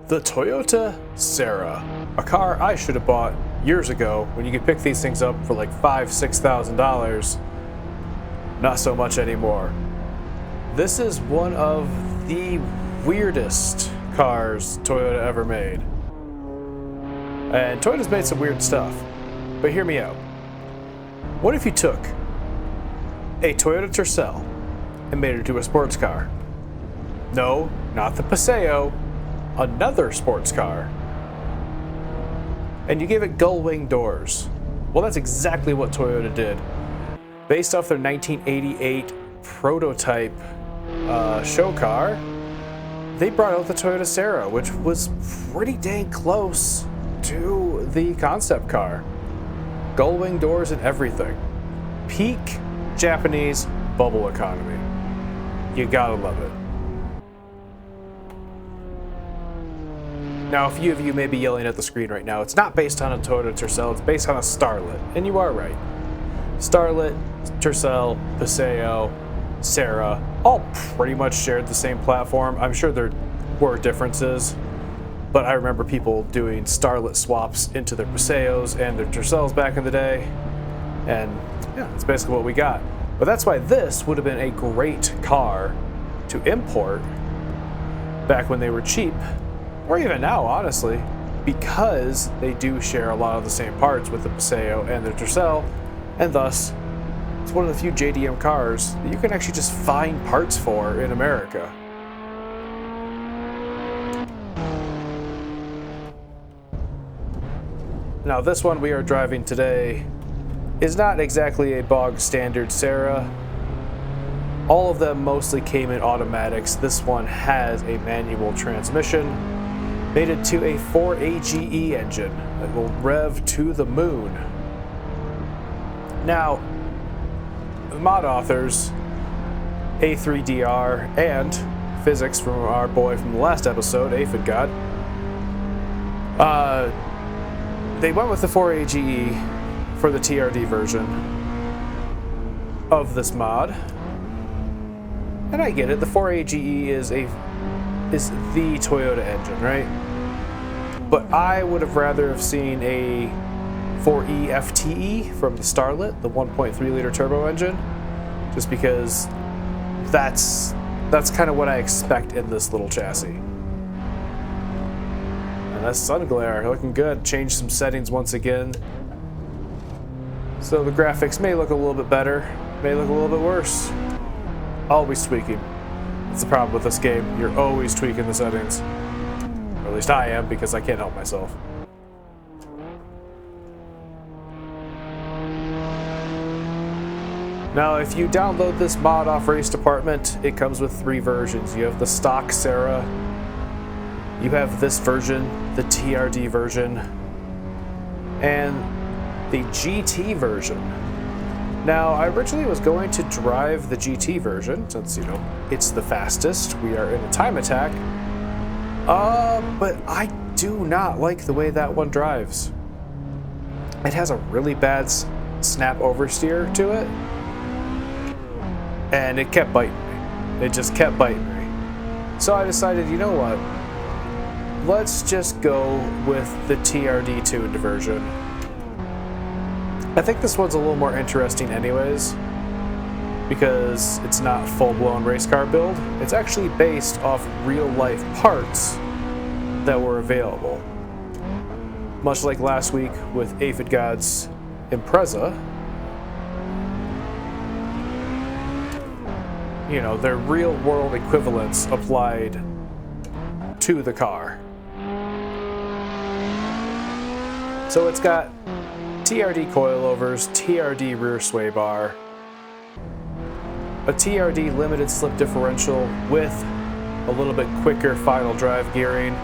The Toyota Sera, a car I should have bought years ago when you could pick these things up for like $5,000–$6,000. Not so much anymore. This is one of the weirdest cars Toyota ever made. And Toyota's made some weird stuff, but hear me out. What if you took a Toyota Tercel and made it into a sports car? No, not the Paseo, another sports car. And you gave it gull-wing doors. Well, that's exactly what Toyota did. Based off their 1988 prototype show car, they brought out the Toyota Sera, which was pretty dang close to the concept car. Gull-wing doors and everything. Peak Japanese bubble economy. You gotta love it. Now, a few of you may be yelling at the screen right now. It's not based on a Toyota Tercel, it's based on a Starlet. And you are right. Starlet, Tercel, Paseo, Sera, all pretty much shared the same platform. I'm sure there were differences, but I remember people doing Starlet swaps into their Paseos and their Tercels back in the day. And yeah, that's basically what we got. But that's why this would have been a great car to import back when they were cheap. Or even now, honestly, because they do share a lot of the same parts with the Paseo and the Tercel, and thus, it's one of the few JDM cars that you can actually just find parts for in America. Now, this one we are driving today is not exactly a bog standard Sera. All of them mostly came in automatics. This one has a manual transmission, mated to a 4AGE engine that will rev to the moon. Now, the mod authors, A3DR and Physics from our boy from the last episode, Aphid God, they went with the 4AGE for the TRD version of this mod. And I get it, the 4AGE is the Toyota engine, right? But I would have rather have seen a 4E FTE from the Starlet, the 1.3 liter turbo engine, just because that's kind of what I expect in this little chassis. And that's sun glare, looking good. Changed some settings once again. So the graphics may look a little bit better, may look a little bit worse. Always tweaking. That's the problem with this game. You're always tweaking the settings. Or at least I am, because I can't help myself. Now, if you download this mod off Race Department, it comes with 3 versions. You have the stock Sera, you have this version, the TRD version, and the GT version. Now, I originally was going to drive the GT version, since, you know, it's the fastest. We are in a time attack. But I do not like the way that one drives. It has a really bad snap oversteer to it. And it kept biting me. It just kept biting me. So I decided, you know what? Let's just go with the TRD tuned version. I think this one's a little more interesting anyways, because it's not full-blown race car build. It's actually based off real-life parts that were available. Much like last week with Aphid God's Impreza, you know, their real-world equivalents applied to the car. So it's got TRD coilovers, TRD rear sway bar, a TRD limited slip differential with a little bit quicker final drive gearing,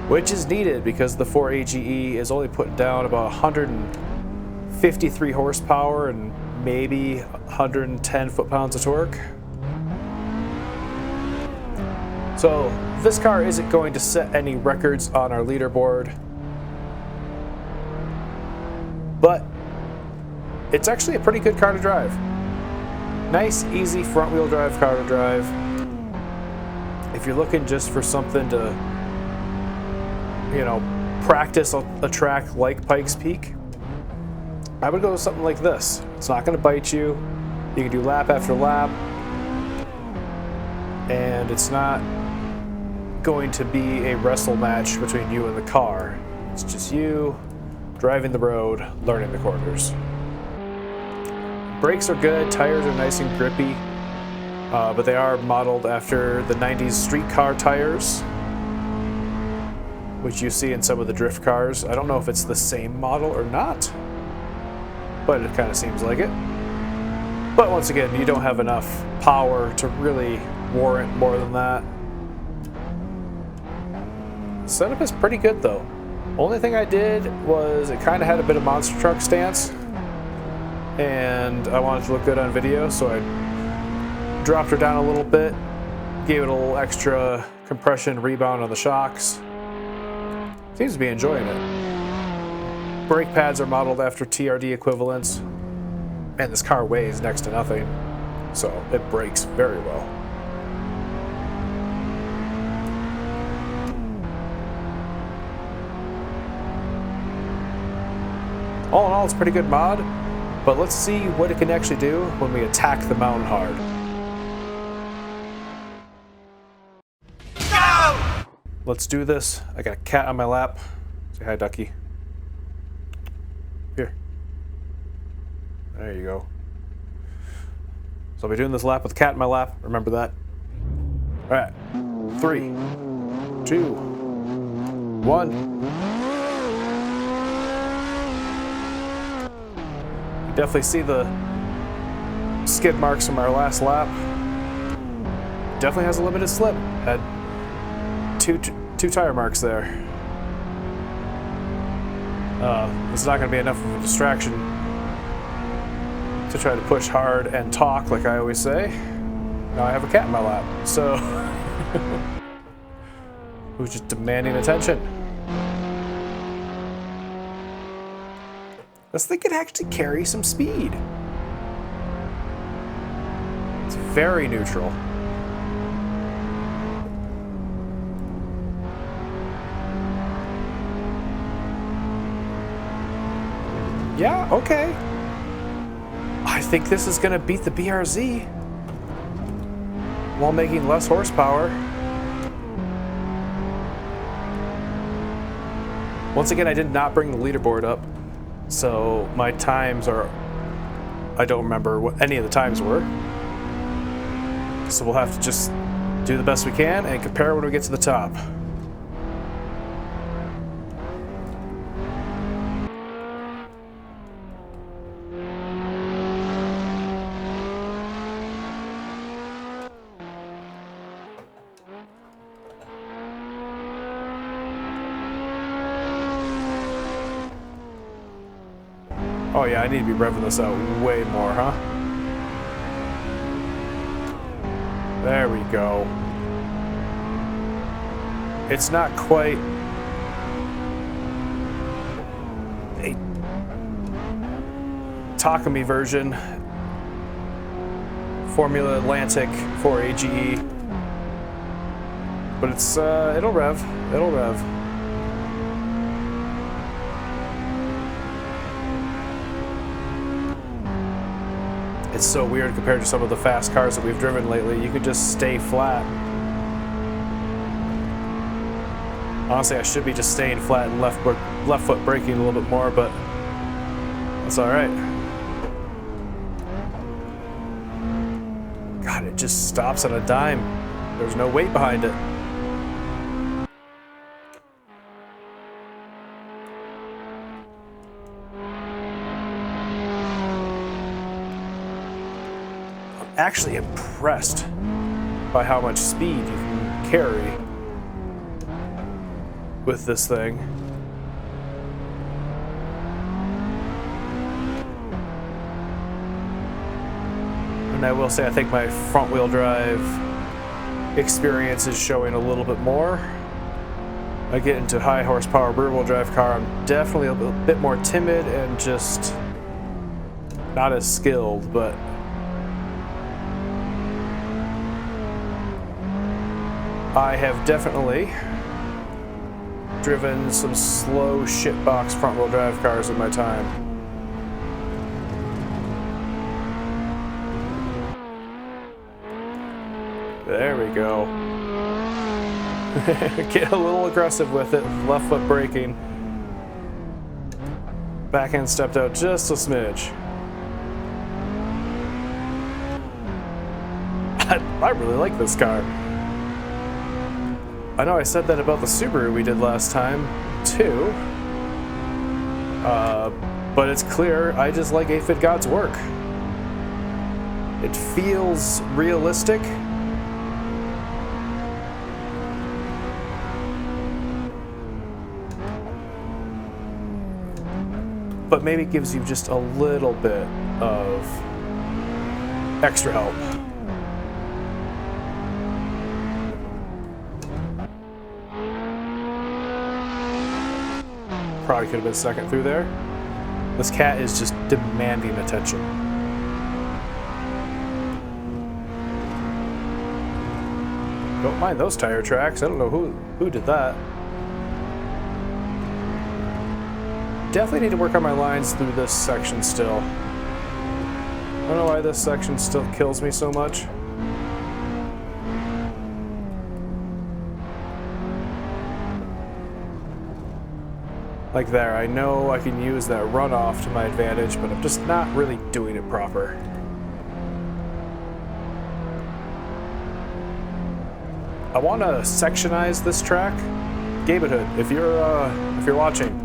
which is needed because the 4AGE is only putting down about 153 horsepower and maybe 110 foot-pounds of torque. So this car isn't going to set any records on our leaderboard, but it's actually a pretty good car to drive. Nice, easy front-wheel drive car to drive. if you're looking just for something to, you know, practice a track like Pikes Peak, I would go with something like this. It's not going to bite you. You can do lap after lap, and it's not going to be a wrestle match between you and the car. It's just you driving the road, learning the corners. Brakes are good, tires are nice and grippy, but they are modeled after the 90s street car tires, which you see in some of the drift cars. I don't know if it's the same model or not, but it kind of seems like it. But once again, you don't have enough power to really warrant more than that. The setup is pretty good though. Only thing I did was it kind of had a bit of monster truck stance, and I wanted to look good on video, so I dropped her down a little bit, gave it a little extra compression rebound on the shocks. Seems to be enjoying it. Brake pads are modeled after TRD equivalents, and this car weighs next to nothing, so it brakes very well. All in all, it's a pretty good mod, but let's see what it can actually do when we attack the mountain hard. Go! Let's do this. I got a cat on my lap. Say hi, Ducky. Here. There you go. So I'll be doing this lap with the cat in my lap. Remember that. All right. 3, 2, 1. Definitely see the skid marks from our last lap. Definitely has a limited slip. Had two tire marks there. It's not going to be enough of a distraction to try to push hard and talk like I always say. Now I have a cat in my lap, so who's just demanding attention. This thing can actually carry some speed. It's very neutral. Yeah, okay. I think this is gonna beat the BRZ while making less horsepower. Once again, I did not bring the leaderboard up, so my times are, I don't remember what any of the times were. So we'll have to just do the best we can and compare when we get to the top. Oh yeah, I need to be revving this out way more, huh? There we go. It's not quite a Takumi version. Formula Atlantic for AGE. But it's, it'll rev. It'll rev. It's so weird compared to some of the fast cars that we've driven lately. You could just stay flat. Honestly, I should be just staying flat and left foot braking a little bit more, but that's all right. God, it just stops on a dime. There's no weight behind it. Actually impressed by how much speed you can carry with this thing. And I will say, I think my front wheel drive experience is showing a little bit more. I get into high horsepower rear wheel drive car, I'm definitely a bit more timid and just not as skilled, but I have definitely driven some slow shitbox front-wheel drive cars in my time. There we go. Get a little aggressive with it, left foot braking. Back end stepped out just a smidge. I really like this car. I know I said that about the Subaru we did last time, too. But it's clear I just like Aphid God's work. It feels realistic. But maybe gives you just a little bit of extra help. Probably could have been second through there. This cat is just demanding attention. Don't mind those tire tracks. I don't know who did that. Definitely need to work on my lines through this section still. I don't know why this section still kills me so much. Like there, I know I can use that runoff to my advantage, but I'm just not really doing it proper. I want to sectionize this track. Gabehood, if you're watching,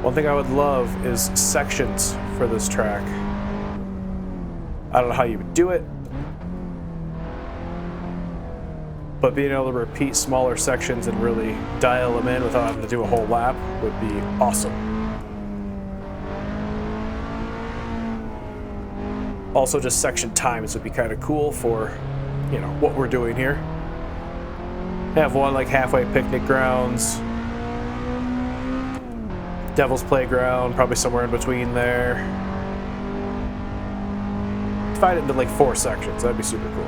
one thing I would love is sections for this track. I don't know how you would do it, but being able to repeat smaller sections and really dial them in without having to do a whole lap would be awesome. Also, just section times would be kind of cool for, you know, what we're doing here. Have one like halfway picnic grounds, Devil's Playground, probably somewhere in between there. Divide it into like 4 sections, that'd be super cool.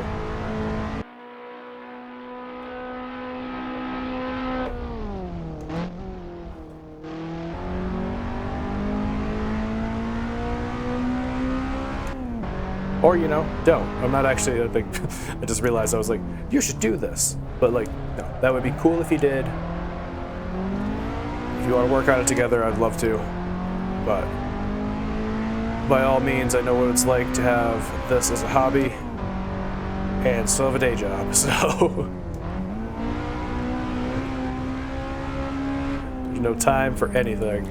Or, you know, don't. I'm not actually a big... I just realized I was like, you should do this. But, like, no, that would be cool if you did. If you want to work on it together, I'd love to. But, by all means, I know what it's like to have this as a hobby and still have a day job, so... There's no time for anything.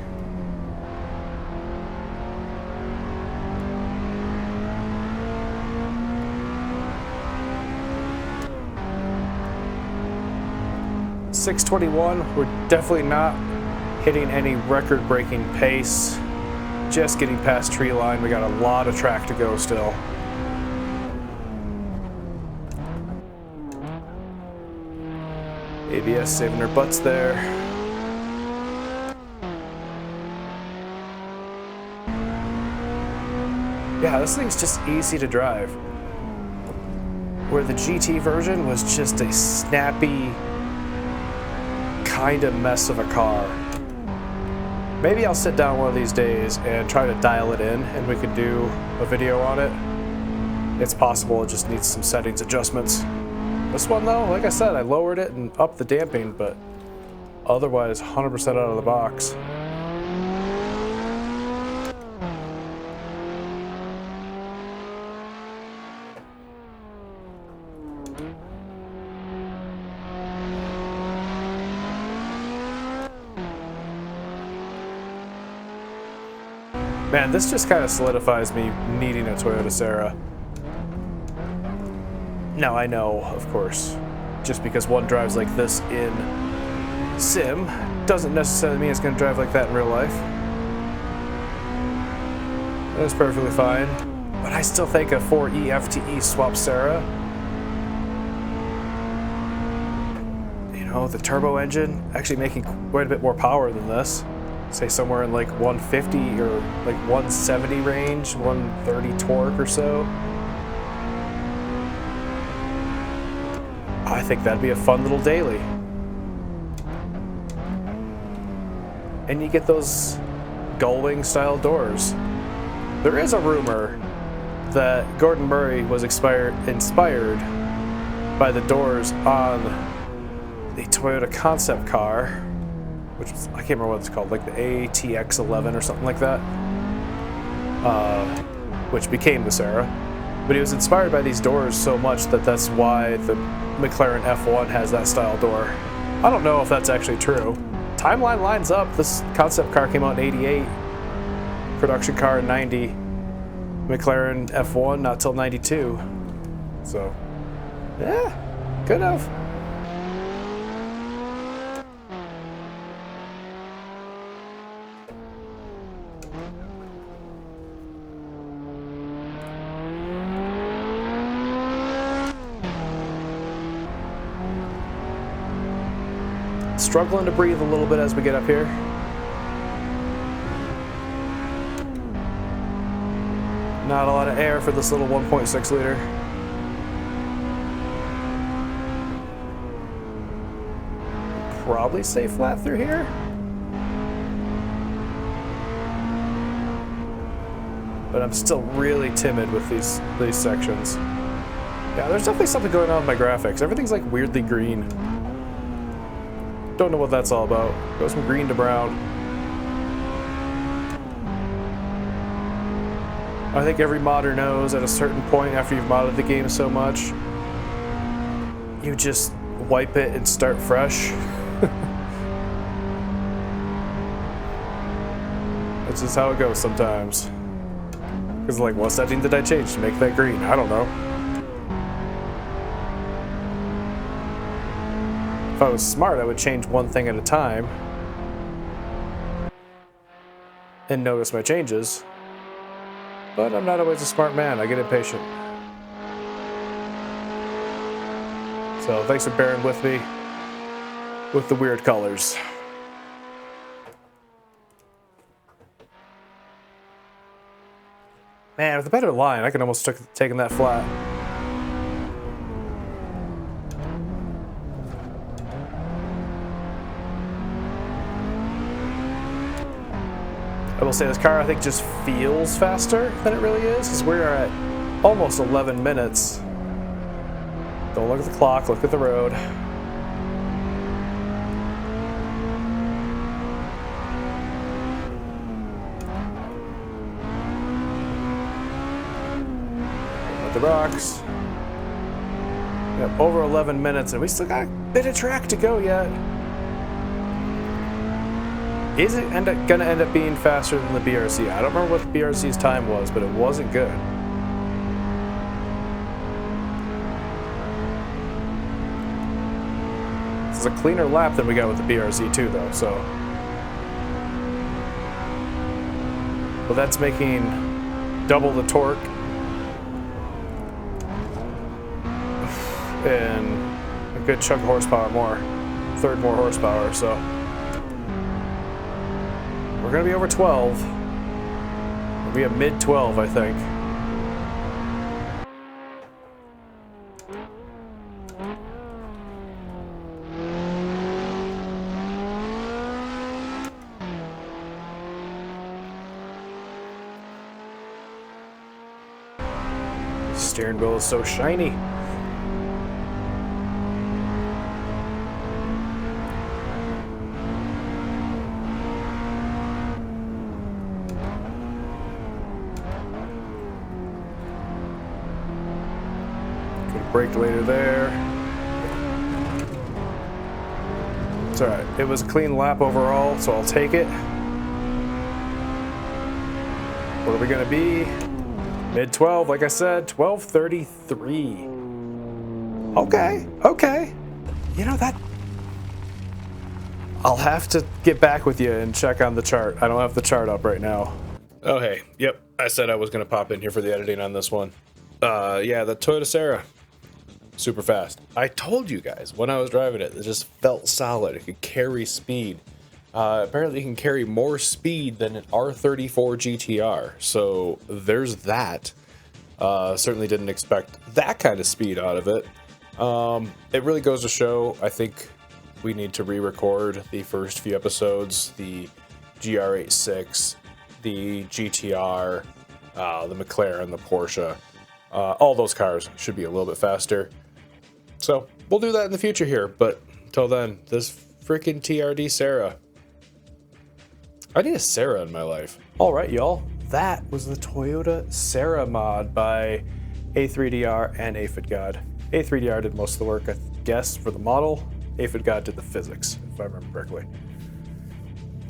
.621, we're definitely not hitting any record-breaking pace. Just getting past tree line. We got a lot of track to go still. ABS saving their butts there. Yeah, this thing's just easy to drive. Where the GT version was just a snappy kind of mess of a car. Maybe I'll sit down one of these days and try to dial it in and we can do a video on it. It's possible, it just needs some settings adjustments. This one though, like I said, I lowered it and upped the damping, but otherwise 100% out of the box. Man, this just kind of solidifies me needing a Toyota Sera. Now, I know, of course, just because one drives like this in sim doesn't necessarily mean it's going to drive like that in real life. That's perfectly fine. But I still think a 4E FTE swap Sera, you know, the turbo engine actually making quite a bit more power than this. Say somewhere in like 150 or like 170 range, 130 torque or so. I think that'd be a fun little daily. And you get those gullwing style doors. There is a rumor that Gordon Murray was inspired by the doors on the Toyota concept car, which was, I can't remember what it's called, like the ATX11 or something like that, which became the Sera. But he was inspired by these doors so much that that's why the McLaren F1 has that style door. I don't know if that's actually true. Timeline lines up. This concept car came out in '88, production car in '90, McLaren F1 not till '92. So, yeah, could have. Struggling to breathe a little bit as we get up here. Not a lot of air for this little 1.6 liter. Probably stay flat through here. But I'm still really timid with these sections. Yeah, there's definitely something going on with my graphics. Everything's like weirdly green. Don't know what that's all about. Goes from green to brown. I think every modder knows at a certain point after you've modded the game so much, you just wipe it and start fresh. That's just how it goes sometimes. Because like, what setting did I change to make that green? I don't know. If I was smart, I would change one thing at a time and notice my changes. But I'm not always a smart man. I get impatient. So thanks for bearing with me with the weird colors. Man, with a better line, I could almost taken that flat. I will say this car, I think, just feels faster than it really is, because we're at almost 11 minutes. Don't look at the clock, look at the road. At the rocks. Yep, over 11 minutes, and we still got a bit of track to go yet. Is it gonna end up being faster than the BRC? I don't remember what the BRC's time was, but it wasn't good. This is a cleaner lap than we got with the BRC too, though, so. But that's making double the torque and a good chunk of horsepower more. Third more horsepower, so. We're gonna be over 12. We'll be at mid 12, I think. Steering wheel is so shiny. Brake later there. It's alright. It was a clean lap overall, so I'll take it. What are we gonna be? Mid 12, like I said, 12:33. Okay. You know that. I'll have to get back with you and check on the chart. I don't have the chart up right now. Oh, hey. Yep. I said I was gonna pop in here for the editing on this one. Yeah, the Toyota Sera. Super fast. I told you guys when I was driving it, it just felt solid. It could carry speed. Apparently it can carry more speed than an R34 GTR. So there's that. Certainly didn't expect that kind of speed out of it. It really goes to show, I think we need to re-record the first few episodes, the GR86, the GTR, the McLaren, the Porsche. All those cars should be a little bit faster. So we'll do that in the future here, but until then, this freaking TRD Sera. I need a Sera in my life. All right, y'all. That was the Toyota Sera mod by A3DR and Aphid God. A3DR did most of the work, I guess, for the model. Aphid God did the physics, if I remember correctly.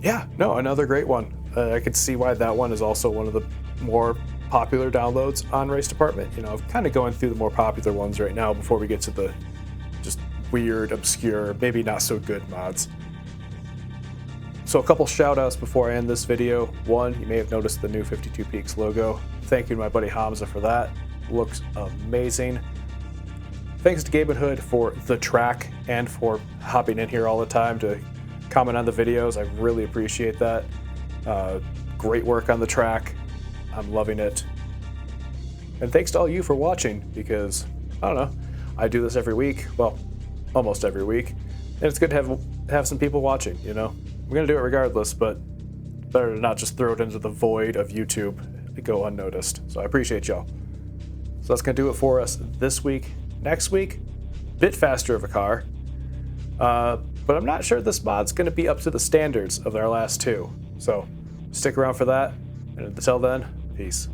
Yeah, no, another great one. I could see why that one is also one of the more popular downloads on Race Department. You know, I'm kind of going through the more popular ones right now before we get to the just weird, obscure, maybe not so good mods. So a couple shout outs before I end this video. One, you may have noticed the new 52 Peaks logo. Thank you to my buddy Hamza for that. Looks amazing. Thanks to Gabe and Hood for the track and for hopping in here all the time to comment on the videos. I really appreciate that. Great work on the track. I'm loving it. And thanks to all you for watching, because, I don't know, I do this every week. Well, almost every week. And it's good to have some people watching, you know? We're going to do it regardless, but better to not just throw it into the void of YouTube and go unnoticed. So I appreciate y'all. So that's going to do it for us this week. Next week, bit faster of a car. But I'm not sure this mod's going to be up to the standards of our last two. So stick around for that. And until then, peace.